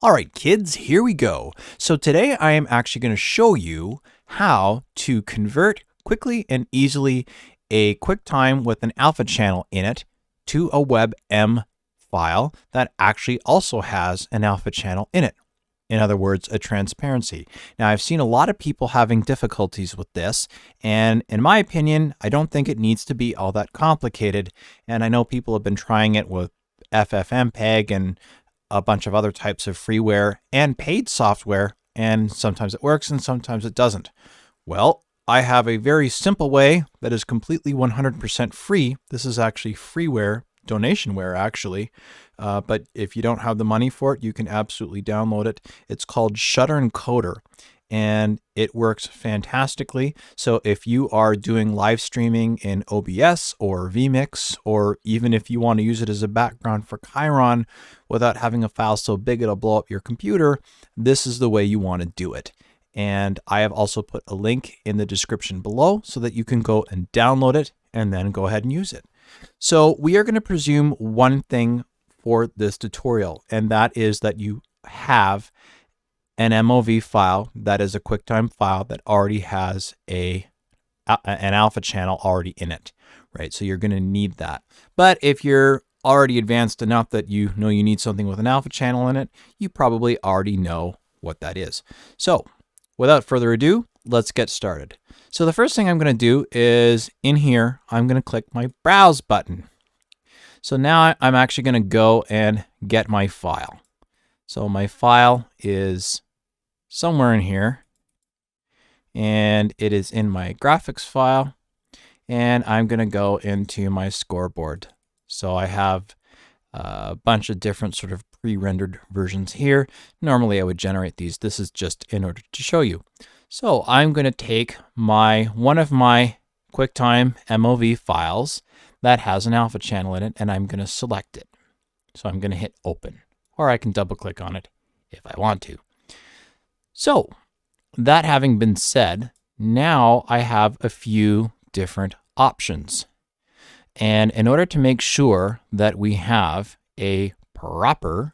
All right, kids, here we go. So today I am actually going to show you how to convert quickly and easily a QuickTime with an alpha channel in it to a WebM file that actually also has an alpha channel in it. In other words, a transparency. Now, I've seen a lot of people having difficulties with this, and in my opinion, I don't think it needs to be all that complicated. And I know people have been trying it with FFmpeg and a bunch of other types of freeware and paid software, and sometimes it works and sometimes it doesn't. Well, I have a very simple way that is completely 100% free. This is actually freeware, donationware actually, but if you don't have the money for it, you can absolutely download it. It's called Shutter Encoder, and it works fantastically. So if you are doing live streaming in OBS or vMix, or even if you want to use it as a background for Chiron without having a file so big it'll blow up your computer, this is the way you want to do it. And I have also put a link in the description below so that you can go and download it and then go ahead and use it. So we are going to presume one thing for this tutorial, and that is that you have an MOV file that is a QuickTime file that already has an alpha channel already in it, right? So you're going to need that. But if you're already advanced enough that you know you need something with an alpha channel in it, you probably already know what that is. So without further ado, let's get started. So the first thing I'm going to do is in here, I'm going to click my Browse button. So now I'm actually going to go and get my file. So my file is somewhere in here, and it is in my graphics file, and I'm going to go into my scoreboard. So I have a bunch of different sort of pre-rendered versions here. Normally I would generate these. This is just in order to show you. So I'm going to take one of my QuickTime MOV files that has an alpha channel in it, and I'm going to select it. So I'm going to hit open, or I can double click on it if I want to. So that having been said, now I have a few different options. And in order to make sure that we have a proper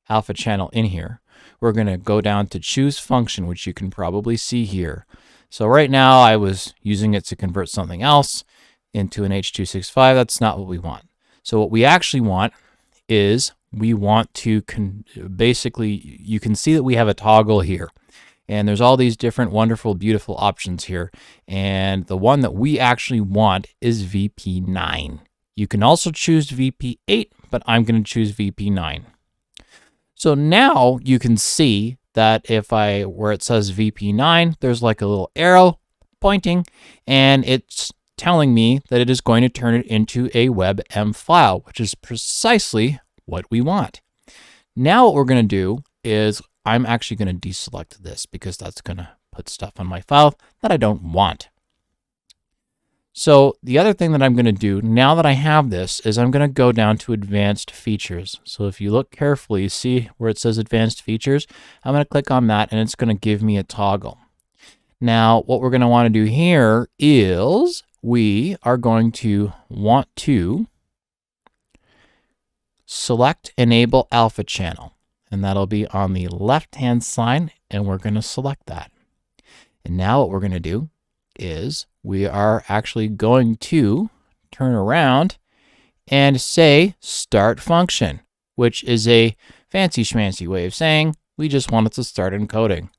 alpha channel in here, we're going to go down to choose function, which you can probably see here. So right now I was using it to convert something else into an H.265. That's not what we want. So what we actually want is we want to basically, you can see that we have a toggle here. And there's all these different wonderful, beautiful options here. And the one that we actually want is VP9. You can also choose VP8, but I'm going to choose VP9. So now you can see that where it says VP9, there's like a little arrow pointing, and it's telling me that it is going to turn it into a WebM file, which is precisely what we want. Now what we're going to do is I'm actually going to deselect this because that's going to put stuff on my file that I don't want. So the other thing that I'm going to do now that I have this is I'm going to go down to advanced features. So if you look carefully, see where it says advanced features, I'm going to click on that and it's going to give me a toggle. Now what we're going to want to do here is we are going to want to select enable alpha channel, and that'll be on the left hand side, and we're going to select that. And now what we're going to do is we are actually going to turn around and say start function, which is a fancy schmancy way of saying we just want it to start encoding.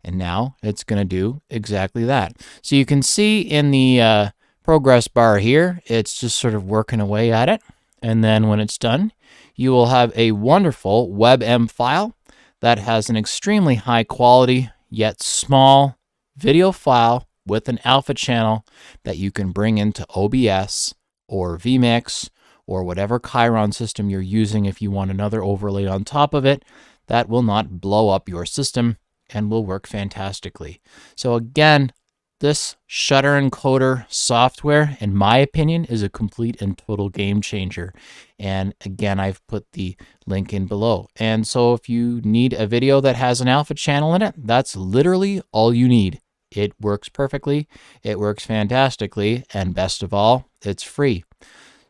And now it's going to do exactly that. So you can see in the progress bar here, it's just sort of working away at it. And then when it's done, you will have a wonderful WebM file that has an extremely high quality yet small video file with an alpha channel that you can bring into OBS or vMix or whatever Chiron system you're using if you want another overlay on top of it that will not blow up your system and will work fantastically. So again, this Shutter Encoder software, in my opinion, is a complete and total game changer. And again, I've put the link in below. And so if you need a video that has an alpha channel in it, that's literally all you need. It works perfectly, it works fantastically, and best of all, it's free.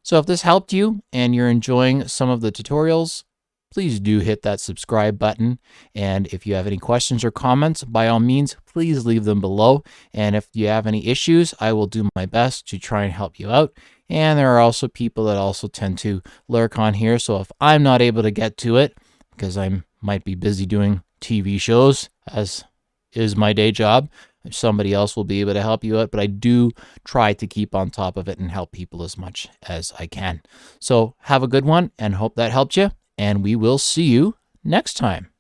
So if this helped you and you're enjoying some of the tutorials, please do hit that subscribe button. And if you have any questions or comments, by all means, please leave them below. And if you have any issues, I will do my best to try and help you out. And there are also people that also tend to lurk on here. So if I'm not able to get to it, because I might be busy doing TV shows, as is my day job, somebody else will be able to help you out. But I do try to keep on top of it and help people as much as I can. So have a good one and hope that helped you. And we will see you next time.